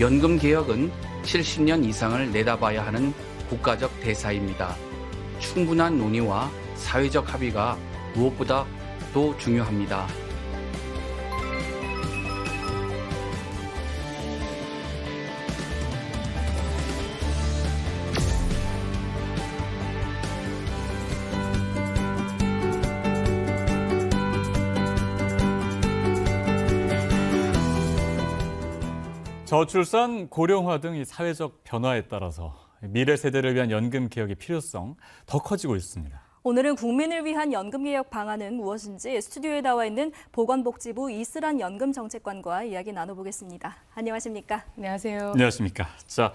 연금 개혁은 70년 이상을 내다봐야 하는 국가적 대사입니다. 충분한 논의와 사회적 합의가 무엇보다 더 중요합니다. 저출산, 고령화 등 이 사회적 변화에 따라서 미래 세대를 위한 연금 개혁의 필요성 더 커지고 있습니다. 오늘은 국민을 위한 연금개혁 방안은 무엇인지 스튜디오에 나와 있는 보건복지부 이슬한 연금정책관과 이야기 나눠보겠습니다. 안녕하십니까? 안녕하세요. 안녕하십니까. 자,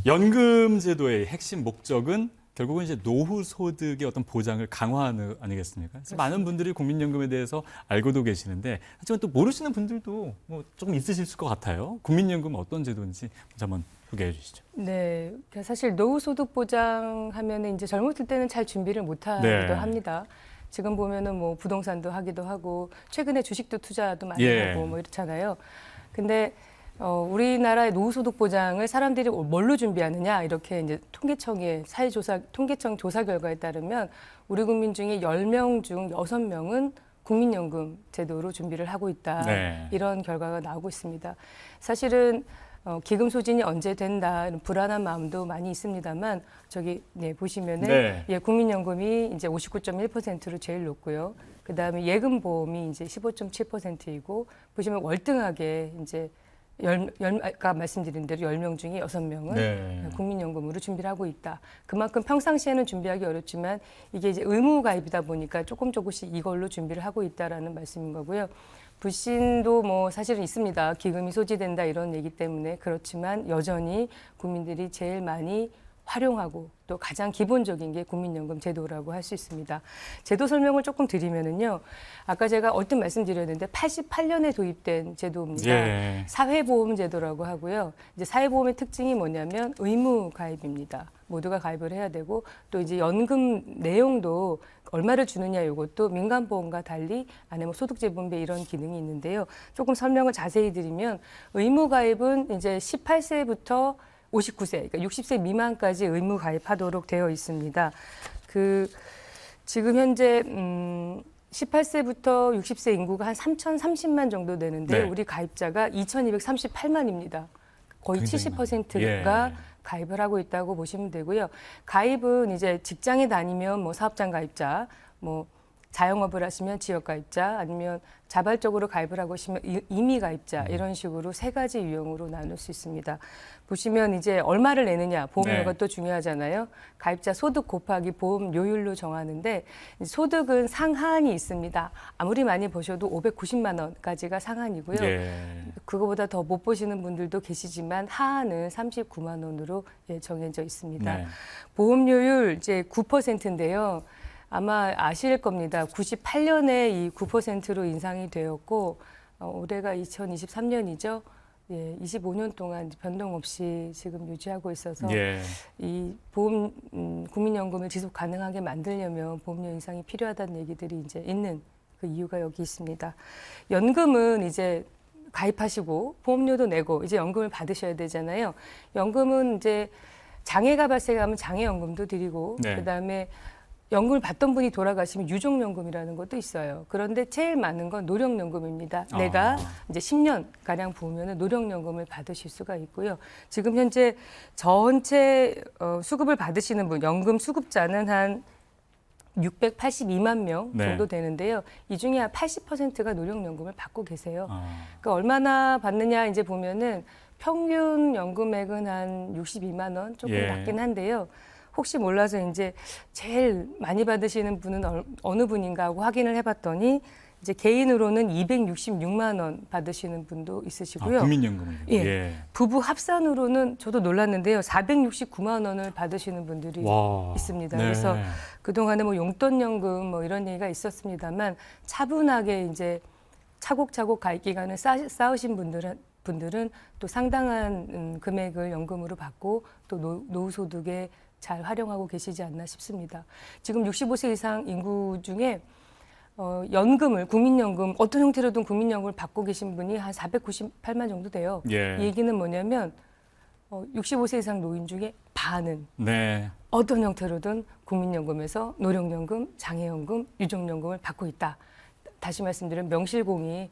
연금 제도의 핵심 목적은 결국은 이제 노후 소득의 어떤 보장을 강화하는 아니겠습니까? 그래서 많은 분들이 국민연금에 대해서 알고도 계시는데 하지만 또 모르시는 분들도 뭐 조금 있으실 것 같아요. 국민연금은 어떤 제도인지 먼저 한번 소개해 주시죠. 네, 사실 노후소득 보장하면 이제 젊었을 때는 잘 준비를 못하기도 네. 합니다. 지금 보면은 뭐 부동산도 하기도 하고 최근에 주식도 투자도 많이 예. 하고 뭐 이렇잖아요. 근데 우리나라의 노후소득 보장을 사람들이 뭘로 준비하느냐 이렇게 이제 통계청 조사 결과에 따르면 우리 국민 중에 10명 중 6명은 국민연금 제도로 준비를 하고 있다. 네. 이런 결과가 나오고 있습니다. 사실은 기금 소진이 언제 된다 이런 불안한 마음도 많이 있습니다만 저기 보시면은 네. 예, 국민연금이 이제 59.1%로 제일 높고요. 그다음에 예금보험이 이제 15.7%이고 보시면 월등하게 이제 아까 말씀드린 대로 10명 중에 6명은 네. 국민연금으로 준비를 하고 있다. 그만큼 평상시에는 준비하기 어렵지만 이게 이제 의무 가입이다 보니까 조금씩 이걸로 준비를 하고 있다라는 말씀인 거고요. 불신도 뭐 사실은 있습니다. 기금이 소지된다 이런 얘기 때문에 그렇지만 여전히 국민들이 제일 많이 활용하고 또 가장 기본적인 게 국민연금 제도라고 할 수 있습니다. 제도 설명을 조금 드리면은요. 아까 제가 얼뜻 말씀드렸는데 88년에 도입된 제도입니다. 예. 사회보험 제도라고 하고요. 이제 사회보험의 특징이 뭐냐면 의무 가입입니다. 모두가 가입을 해야 되고 또 이제 연금 내용도 얼마를 주느냐 이것도 민간보험과 달리 안에 뭐 소득재분배 이런 기능이 있는데요. 조금 설명을 자세히 드리면 의무 가입은 이제 18세부터 59세, 그러니까 60세 미만까지 의무 가입하도록 되어 있습니다. 지금 현재 18세부터 60세 인구가 한 3,030만 정도 되는데 네. 우리 가입자가 2,238만입니다. 거의 70%가 가입을 하고 있다고 보시면 되고요. 가입은 이제 직장에 다니면 뭐 사업장 가입자, 뭐 자영업을 하시면 지역 가입자, 아니면 자발적으로 가입을 하고 계시면 임의 가입자 이런 식으로 세 가지 유형으로 나눌 수 있습니다. 보시면 이제 얼마를 내느냐 보험료가 네. 또 중요하잖아요. 가입자 소득 곱하기 보험료율로 정하는데 소득은 상한이 있습니다. 아무리 많이 버셔도 590만 원까지가 상한이고요. 예. 그거보다 더 못 보시는 분들도 계시지만 하한은 39만 원으로 정해져 있습니다. 네. 보험료율 이제 9%인데요. 아마 아실 겁니다. 98년에 이 9%로 인상이 되었고 올해가 2023년이죠. 예, 25년 동안 변동 없이 지금 유지하고 있어서 예. 이 보험 국민연금을 지속 가능하게 만들려면 보험료 인상이 필요하다는 얘기들이 이제 있는 그 이유가 여기 있습니다. 연금은 이제 가입하시고 보험료도 내고 이제 연금을 받으셔야 되잖아요. 연금은 이제 장애가 발생하면 장애연금도 드리고 네. 그다음에 연금을 받던 분이 돌아가시면 유족연금이라는 것도 있어요. 그런데 제일 많은 건 노령연금입니다. 내가 이제 10년 가량 부으면 노령연금을 받으실 수가 있고요. 지금 현재 전체 수급을 받으시는 분, 연금 수급자는 한 682만 명 정도 네. 되는데요. 이 중에 한 80%가 노령연금을 받고 계세요. 아. 그러니까 얼마나 받느냐 이제 보면은 평균 연금액은 한 62만 원 조금 예. 낮긴 한데요. 혹시 몰라서 이제 제일 많이 받으시는 분은 어느 분인가 하고 확인을 해봤더니 이제 개인으로는 266만 원 받으시는 분도 있으시고요. 국민연금은. 예. 부부 합산으로는 저도 놀랐는데요. 469만 원을 받으시는 분들이 와. 있습니다. 네. 그래서 그동안에 뭐 용돈연금 뭐 이런 얘기가 있었습니다만 차분하게 이제 차곡차곡 가입 기간을 쌓으신 분들은 또 상당한 금액을 연금으로 받고 또 노후소득에 잘 활용하고 계시지 않나 싶습니다. 지금 65세 이상 인구 중에 연금을 국민연금 어떤 형태로든 국민연금을 받고 계신 분이 한 498만 정도 돼요. 예. 이 얘기는 뭐냐면 65세 이상 노인 중에 반은 네. 어떤 형태로든 국민연금에서 노령연금, 장애연금, 유족연금을 받고 있다. 다시 말씀드리면 명실공히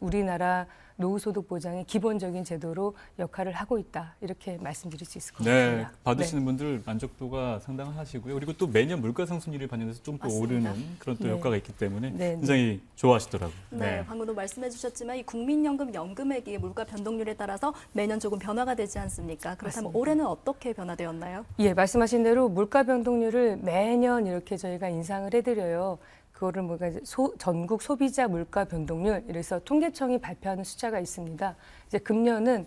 우리나라 노후소득 보장의 기본적인 제도로 역할을 하고 있다. 이렇게 말씀드릴 수 있을 것 네, 같습니다. 받으시는 분들 만족도가 상당하시고요. 그리고 또 매년 물가 상승률이 반영돼서 좀 더 맞습니다. 오르는 그런 또 네. 효과가 있기 때문에 네, 굉장히 좋아하시더라고요. 네, 방금도 말씀해 주셨지만 이 국민연금 연금액이 물가 변동률에 따라서 매년 조금 변화가 되지 않습니까? 그렇다면 맞습니다. 올해는 어떻게 변화되었나요? 예, 말씀하신 대로 물가 변동률을 매년 이렇게 저희가 인상을 해드려요. 그거를 뭐가 전국 소비자 물가 변동률, 이래서 통계청이 발표하는 숫자가 있습니다. 이제 금년은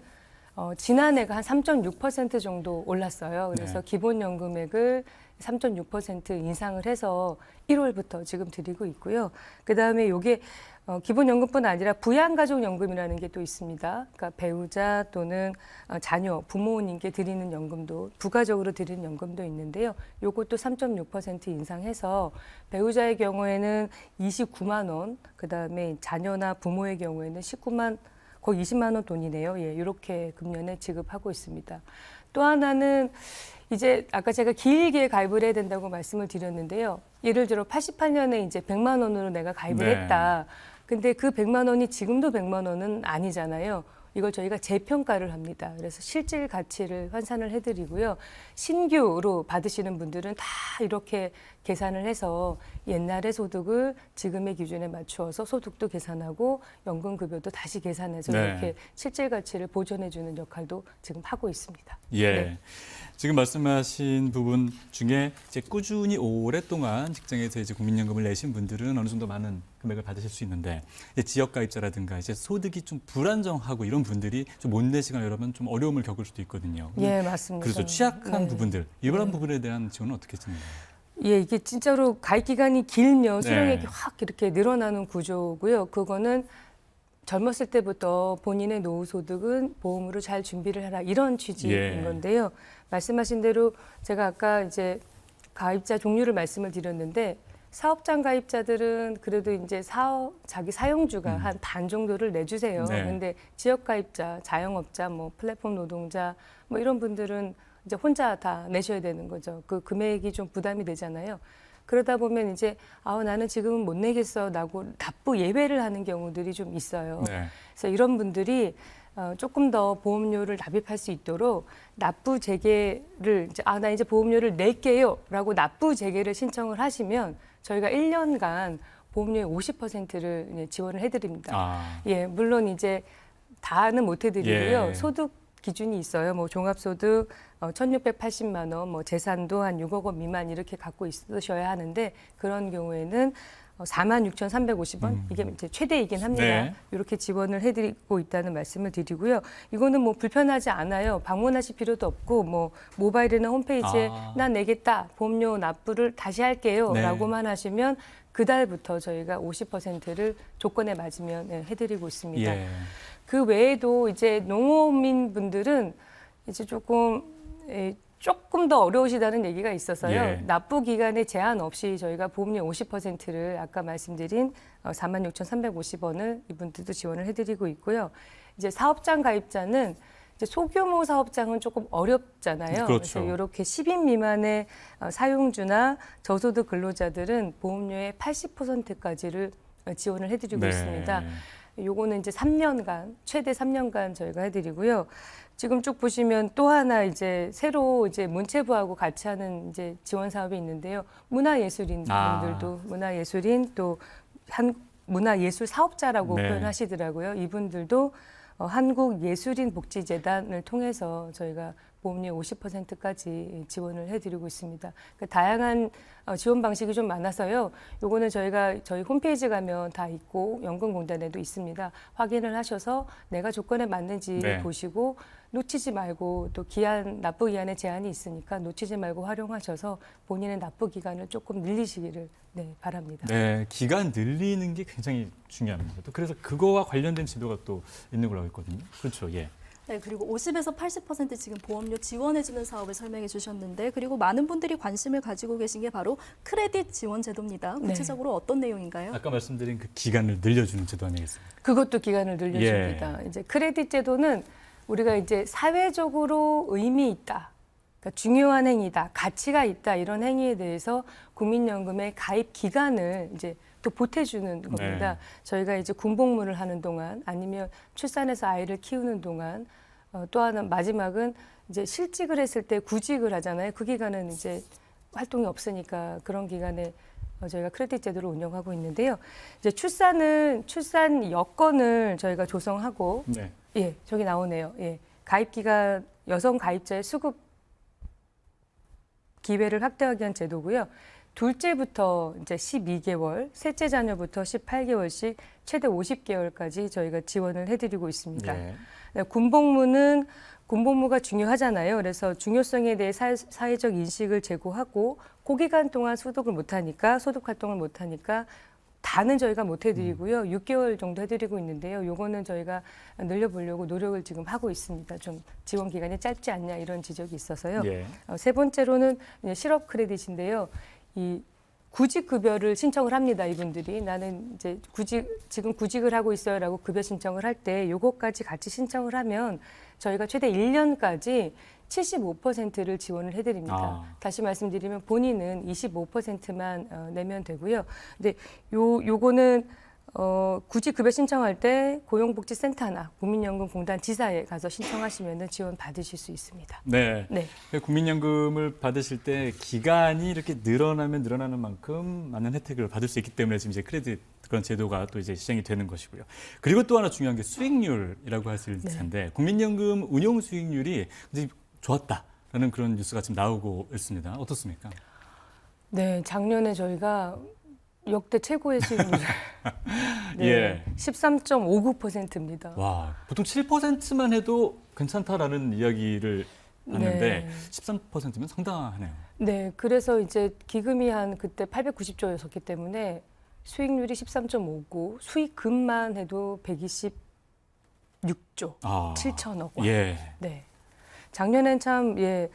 지난해가 한 3.6% 정도 올랐어요. 그래서 네. 기본연금액을 3.6% 인상을 해서 1월부터 지금 드리고 있고요. 그 다음에 이게 기본연금뿐 아니라 부양가족연금이라는 게 또 있습니다. 그러니까 배우자 또는 자녀, 부모님께 드리는 연금도 부가적으로 드리는 연금도 있는데요. 요것도 3.6% 인상해서 배우자의 경우에는 29만 원, 그 다음에 자녀나 부모의 경우에는 19만 거의 20만 원 돈이네요. 예, 이렇게 금년에 지급하고 있습니다. 또 하나는 이제 아까 제가 길게 가입을 해야 된다고 말씀을 드렸는데요. 예를 들어 88년에 이제 100만 원으로 내가 가입을 네. 했다. 근데 그 100만 원이 지금도 100만 원은 아니잖아요. 이걸 저희가 재평가를 합니다. 그래서 실질 가치를 환산을 해드리고요. 신규로 받으시는 분들은 다 이렇게 계산을 해서 옛날의 소득을 지금의 기준에 맞추어서 소득도 계산하고 연금급여도 다시 계산해서 네. 이렇게 실질 가치를 보존해주는 역할도 지금 하고 있습니다. 예. 네. 지금 말씀하신 부분 중에 이제 꾸준히 오랫동안 직장에서 이제 국민연금을 내신 분들은 어느 정도 많은 금액을 받으실 수 있는데 이제 지역가입자라든가 이제 소득이 좀 불안정하고 이런 분들이 좀 못 내시거나 이러면 좀 어려움을 겪을 수도 있거든요. 예, 맞습니다. 그래서 취약한 네. 부분들 이런 부분에 대한 지원은 어떻게 진행해요? 예, 이게 진짜로 가입 기간이 길면 네. 수령액이 확 이렇게 늘어나는 구조고요. 그거는 젊었을 때부터 본인의 노후 소득은 보험으로 잘 준비를 해라 이런 취지인 예. 건데요. 말씀하신 대로 제가 아까 이제 가입자 종류를 말씀을 드렸는데 사업장 가입자들은 그래도 이제 자기 사용주가 한 반 정도를 내주세요. 네. 근데 지역 가입자, 자영업자, 뭐 플랫폼 노동자 뭐 이런 분들은 이제 혼자 다 내셔야 되는 거죠. 그 금액이 좀 부담이 되잖아요. 그러다 보면 이제 나는 지금은 못 내겠어 라고 납부 예외를 하는 경우들이 좀 있어요. 네. 그래서 이런 분들이 조금 더 보험료를 납입할 수 있도록 납부 재개를 나 이제 보험료를 낼게요 라고 납부 재개를 신청을 하시면 저희가 1년간 보험료의 50%를 지원을 해드립니다. 아, 예, 물론 이제 다는 못 해드리고요. 예. 소득 기준이 있어요. 뭐 종합소득 1,680만 원, 뭐 재산도 한 6억 원 미만 이렇게 갖고 있으셔야 하는데 그런 경우에는 46,350원 이게 이제 최대이긴 합니다. 네. 이렇게 지원을 해드리고 있다는 말씀을 드리고요. 이거는 뭐 불편하지 않아요. 방문하실 필요도 없고 뭐 모바일이나 홈페이지에 난 내겠다 보험료 납부를 다시 할게요라고만 네. 하시면 그 달부터 저희가 50%를 조건에 맞으면 해드리고 있습니다. 예. 그 외에도 이제 농어민 분들은 이제 조금 더 어려우시다는 얘기가 있어서요. 예. 납부 기간에 제한 없이 저희가 보험료 50%를 아까 말씀드린 46,350원을 이분들도 지원을 해드리고 있고요. 이제 사업장 가입자는 이제 소규모 사업장은 조금 어렵잖아요. 그렇죠. 그래서 이렇게 10인 미만의 사용주나 저소득 근로자들은 보험료의 80%까지를 지원을 해드리고 네. 있습니다. 요거는 이제 3년간, 최대 3년간 저희가 해드리고요. 지금 쭉 보시면 또 하나 이제 새로 이제 문체부하고 같이 하는 이제 지원 사업이 있는데요. 문화예술인 분들도 문화예술인 또 문화예술 사업자라고 네. 표현하시더라고요. 이분들도 한국예술인복지재단을 통해서 저희가 보험료 50%까지 지원을 해드리고 있습니다. 그러니까 다양한 지원 방식이 좀 많아서요. 요거는 저희 홈페이지 가면 다 있고 연금공단에도 있습니다. 확인을 하셔서 내가 조건에 맞는지 네. 보시고 놓치지 말고 또 납부 기한에 제한이 있으니까 놓치지 말고 활용하셔서 본인의 납부 기간을 조금 늘리시기를 바랍니다. 네, 기간 늘리는 게 굉장히 중요합니다. 또 그래서 그거와 관련된 제도가 또 있는 걸로 알고 있거든요. 그렇죠, 예. 네, 그리고 50에서 80% 지금 보험료 지원해주는 사업을 설명해 주셨는데, 그리고 많은 분들이 관심을 가지고 계신 게 바로 크레딧 지원 제도입니다. 구체적으로 어떤 내용인가요? 아까 말씀드린 그 기간을 늘려주는 제도 아니겠습니까? 그것도 기간을 늘려줍니다. 이제 크레딧 제도는 우리가 이제 사회적으로 의미 있다, 그러니까 중요한 행위다, 가치가 있다 이런 행위에 대해서 국민연금의 가입 기간을 이제 또 보태주는 겁니다. 네. 저희가 이제 군복무를 하는 동안 아니면 출산해서 아이를 키우는 동안 또 하나 마지막은 이제 실직을 했을 때 구직을 하잖아요. 그 기간은 이제 활동이 없으니까 그런 기간에 저희가 크레딧 제도를 운영하고 있는데요. 이제 출산 여건을 저희가 조성하고 네. 예, 저기 나오네요. 예. 가입 기간 여성 가입자의 수급 기회를 확대하기 위한 제도고요. 둘째부터 이제 12개월, 셋째 자녀부터 18개월씩 최대 50개월까지 저희가 지원을 해드리고 있습니다. 예. 네, 군복무가 중요하잖아요. 그래서 중요성에 대해 사회적 인식을 제고하고 그 기간 동안 소득 활동을 못하니까 다는 저희가 못 해드리고요. 6개월 정도 해드리고 있는데요. 요거는 저희가 늘려보려고 노력을 지금 하고 있습니다. 좀 지원 기간이 짧지 않냐 이런 지적이 있어서요. 예. 세 번째로는 이제 실업 크레딧인데요. 이 구직급여를 신청을 합니다. 이분들이 나는 이제 지금 구직을 하고 있어요라고 급여 신청을 할 때 요거까지 같이 신청을 하면 저희가 최대 1년까지 75%를 지원을 해드립니다. 다시 말씀드리면 본인은 25%만 내면 되고요. 근데 요거는 구직급여 신청할 때 고용복지센터나 국민연금공단 지사에 가서 신청하시면 지원 받으실 수 있습니다. 네. 네. 국민연금을 받으실 때 기간이 이렇게 늘어나면 늘어나는 만큼 많은 혜택을 받을 수 있기 때문에 지금 이제 크레딧 그런 제도가 또 이제 시행이 되는 것이고요. 그리고 또 하나 중요한 게 수익률이라고 할 수 있을 텐데 국민연금 운용 수익률이 굉장히 좋았다라는 그런 뉴스가 지금 나오고 있습니다. 어떻습니까? 네, 작년에 저희가 역대 최고의 수익률 네, 예. 13.59%입니다. 와, 보통 7%만 해도 괜찮다라는 이야기를 하는데 네. 13%면 상당하네요. 네, 그래서 이제 기금이 한 그때 890조였었기 때문에 수익률이 13.59, 수익금만 해도 126조, 7천억 원. 예. 네. 작년엔 참, 예,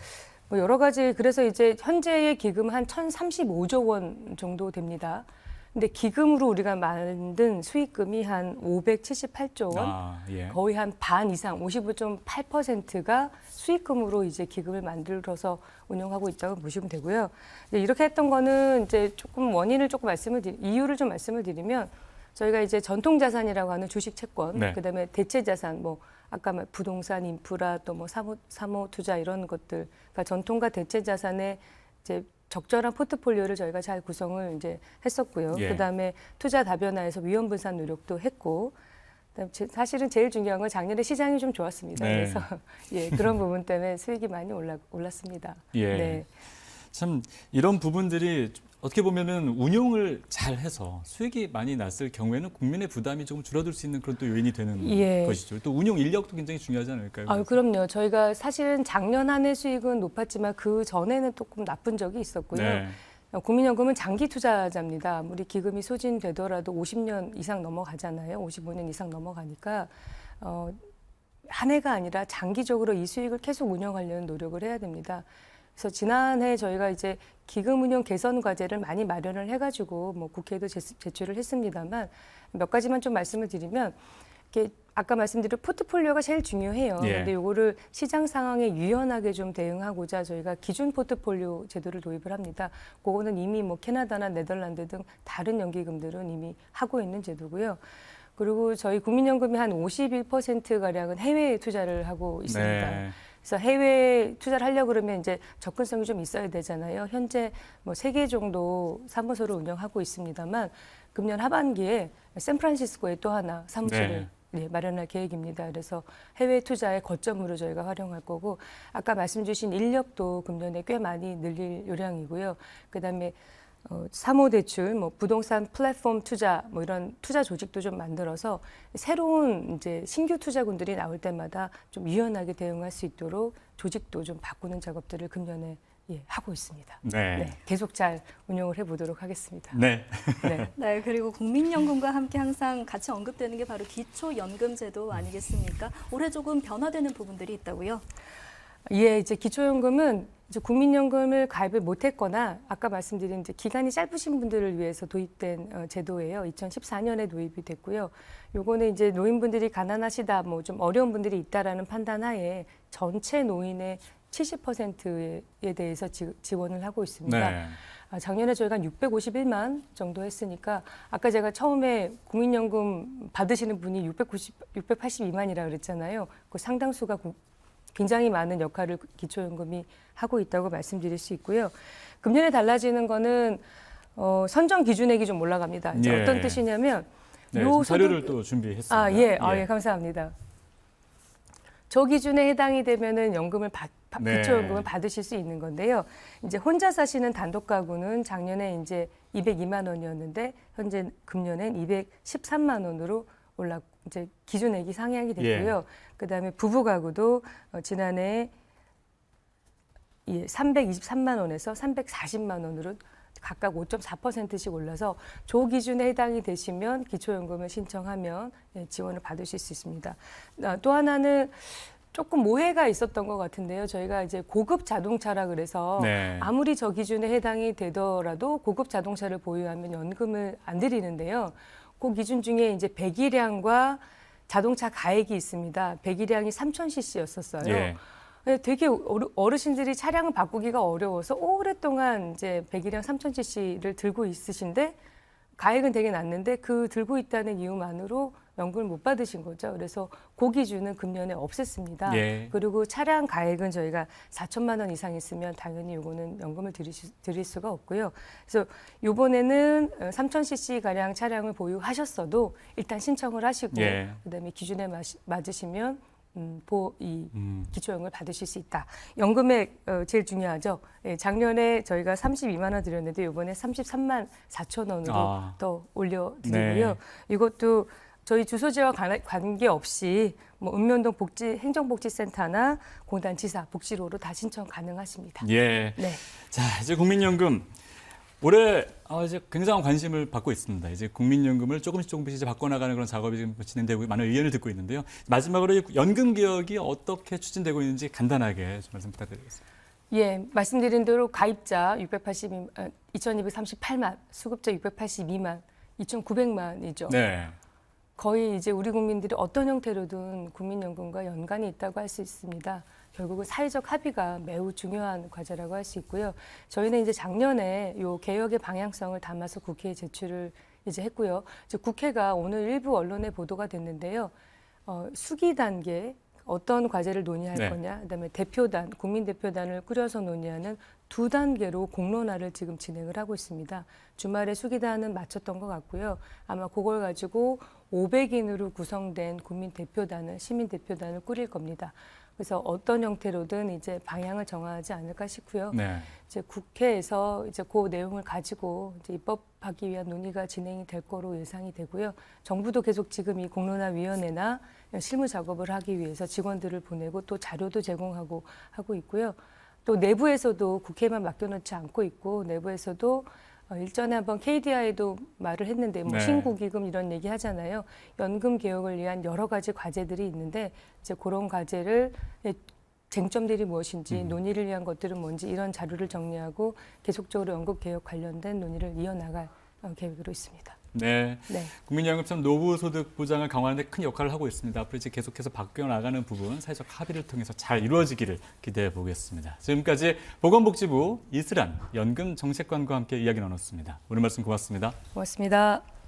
뭐 여러 가지, 그래서 이제 현재의 기금은 한 1,035조 원 정도 됩니다. 근데 기금으로 우리가 만든 수익금이 한 578조 원, 예. 거의 한 반 이상, 55.8%가 수익금으로 이제 기금을 만들어서 운영하고 있다고 보시면 되고요. 이렇게 했던 거는 이제 조금 원인을 조금 이유를 좀 말씀을 드리면 저희가 이제 전통자산이라고 하는 주식 채권, 네. 그다음에 대체자산, 뭐 아까 부동산, 인프라, 또 뭐 사모 투자 이런 것들, 그러니까 전통과 대체자산의 이제 적절한 포트폴리오를 저희가 잘 구성을 이제 했었고요. 예. 그다음에 투자 다변화해서 위험 분산 노력도 했고, 그다음에 사실은 제일 중요한 건 작년에 시장이 좀 좋았습니다. 네. 그래서 예, 그런 부분 때문에 수익이 많이 올랐습니다. 예. 네. 참 이런 부분들이 어떻게 보면은 운용을 잘 해서 수익이 많이 났을 경우에는 국민의 부담이 조금 줄어들 수 있는 그런 또 요인이 되는 예. 것이죠. 또 운용 인력도 굉장히 중요하지 않을까요? 그럼요. 저희가 사실은 작년 한 해 수익은 높았지만 그 전에는 조금 나쁜 적이 있었고요. 네. 국민연금은 장기 투자자입니다. 아무리 기금이 소진되더라도 50년 이상 넘어가잖아요. 55년 이상 넘어가니까 한 해가 아니라 장기적으로 이 수익을 계속 운영하려는 노력을 해야 됩니다. 그래서 지난해 저희가 이제 기금 운용 개선 과제를 많이 마련을 해가지고 뭐 국회에도 제출을 했습니다만 몇 가지만 좀 말씀을 드리면 이렇게 아까 말씀드린 포트폴리오가 제일 중요해요. 예. 근데 이거를 시장 상황에 유연하게 좀 대응하고자 저희가 기준 포트폴리오 제도를 도입을 합니다. 그거는 이미 뭐 캐나다나 네덜란드 등 다른 연기금들은 이미 하고 있는 제도고요. 그리고 저희 국민연금이 한 51%가량은 해외에 투자를 하고 있습니다. 네. 그래서 해외 투자를 하려고 그러면 이제 접근성이 좀 있어야 되잖아요. 현재 뭐 3개 정도 사무소를 운영하고 있습니다만 금년 하반기에 샌프란시스코에 또 하나 사무소를 마련할 계획입니다. 그래서 해외 투자의 거점으로 저희가 활용할 거고 아까 말씀 주신 인력도 금년에 꽤 많이 늘릴 요량이고요. 그다음에 사모대출, 뭐 부동산 플랫폼 투자, 뭐 이런 투자 조직도 좀 만들어서 새로운 이제 신규 투자군들이 나올 때마다 좀 유연하게 대응할 수 있도록 조직도 좀 바꾸는 작업들을 금년에 예, 하고 있습니다. 네. 네, 계속 잘 운영을 해보도록 하겠습니다. 네. 네. 네, 그리고 국민연금과 함께 항상 같이 언급되는 게 바로 기초연금제도 아니겠습니까? 올해 조금 변화되는 부분들이 있다고요? 예, 이제 기초연금은 이제 국민연금을 가입을 못했거나 아까 말씀드린 이제 기간이 짧으신 분들을 위해서 도입된 제도예요. 2014년에 도입이 됐고요. 요거는 이제 노인분들이 가난하시다, 뭐 좀 어려운 분들이 있다라는 판단하에 전체 노인의 70%에 대해서 지원을 하고 있습니다. 네. 작년에 저희가 651만 정도 했으니까 아까 제가 처음에 국민연금 받으시는 분이 682만이라 그랬잖아요. 그 상당수가 굉장히 많은 역할을 기초연금이 하고 있다고 말씀드릴 수 있고요. 금년에 달라지는 거는 선정 기준액이 좀 올라갑니다. 이제 예. 어떤 뜻이냐면 네, 요 자료를 또 준비했습니다. 아, 예. 예, 감사합니다. 저 기준에 해당이 되면은 연금을 네. 기초연금을 받으실 수 있는 건데요. 이제 혼자 사시는 단독 가구는 작년에 이제 202만 원이었는데 현재 금년엔 213만 원으로 이제 기준액이 상향이 됐고요. 그다음에 부부 가구도 지난해 323만 원에서 340만 원으로 각각 5.4%씩 올라서 조 기준에 해당이 되시면 기초연금을 신청하면 지원을 받으실 수 있습니다. 또 하나는 조금 오해가 있었던 것 같은데요. 저희가 이제 고급 자동차라 그래서 네. 아무리 저 기준에 해당이 되더라도 고급 자동차를 보유하면 연금을 안 드리는데요. 그 기준 중에 이제 배기량과 자동차 가액이 있습니다. 배기량이 3,000cc였었어요. 예. 되게 어르신들이 차량을 바꾸기가 어려워서 오랫동안 이제 배기량 3,000cc를 들고 있으신데 가액은 되게 낮는데 그 들고 있다는 이유만으로 연금을 못 받으신 거죠. 그래서 그 기준은 금년에 없앴습니다. 예. 그리고 차량 가액은 저희가 4천만 원 이상 있으면 당연히 요거는 연금을 드릴 수가 없고요. 그래서 요번에는 3,000cc 가량 차량을 보유하셨어도 일단 신청을 하시고 예. 그다음에 기준에 맞으시면 기초연금을 받으실 수 있다. 연금액 제일 중요하죠. 예, 작년에 저희가 32만 원 드렸는데 이번에 33만 4천 원으로 더 올려드리고요. 네. 이것도 저희 주소지와 관계없이 뭐 읍면동 행정복지센터나 공단지사 복지로로 다 신청 가능하십니다. 예. 네. 자, 이제 국민연금 올해 이제 굉장한 관심을 받고 있습니다. 이제 국민연금을 조금씩 이제 바꿔나가는 그런 작업이 지금 진행되고 많은 의견을 듣고 있는데요. 마지막으로 연금 개혁이 어떻게 추진되고 있는지 간단하게 좀 말씀 부탁드리겠습니다. 예, 말씀드린 대로 가입자 2,238만, 수급자 682만, 2,900만이죠. 네. 거의 이제 우리 국민들이 어떤 형태로든 국민연금과 연관이 있다고 할 수 있습니다. 결국은 사회적 합의가 매우 중요한 과제라고 할 수 있고요. 저희는 이제 작년에 요 개혁의 방향성을 담아서 국회에 제출을 이제 했고요. 이제 국회가 오늘 일부 언론에 보도가 됐는데요. 수기 단계 어떤 과제를 논의할 네. 거냐, 그다음에 대표단, 국민대표단을 꾸려서 논의하는 두 단계로 공론화를 지금 진행을 하고 있습니다. 주말에 수기단은 마쳤던 것 같고요. 아마 그걸 가지고 500인으로 구성된 국민대표단을, 시민대표단을 꾸릴 겁니다. 그래서 어떤 형태로든 이제 방향을 정하지 않을까 싶고요. 네. 이제 국회에서 이제 그 내용을 가지고 이제 입법하기 위한 논의가 진행이 될 거로 예상이 되고요. 정부도 계속 지금 이 공론화위원회나 실무 작업을 하기 위해서 직원들을 보내고 또 자료도 제공하고 하고 있고요. 또 내부에서도 국회만 맡겨놓지 않고 있고 내부에서도 일전에 한번 KDI에도 말을 했는데 뭐 네. 신고기금 이런 얘기 하잖아요. 연금 개혁을 위한 여러 가지 과제들이 있는데 이제 그런 과제를 쟁점들이 무엇인지 논의를 위한 것들은 뭔지 이런 자료를 정리하고 계속적으로 연금 개혁 관련된 논의를 이어나갈 계획으로 있습니다. 네. 네. 국민연금처럼 노후소득 보장을 강화하는 데 큰 역할을 하고 있습니다. 앞으로 이제 계속해서 바뀌어 나가는 부분 사회적 합의를 통해서 잘 이루어지기를 기대해 보겠습니다. 지금까지 보건복지부 이슬한 연금정책관과 함께 이야기 나눴습니다. 오늘 말씀 고맙습니다. 고맙습니다.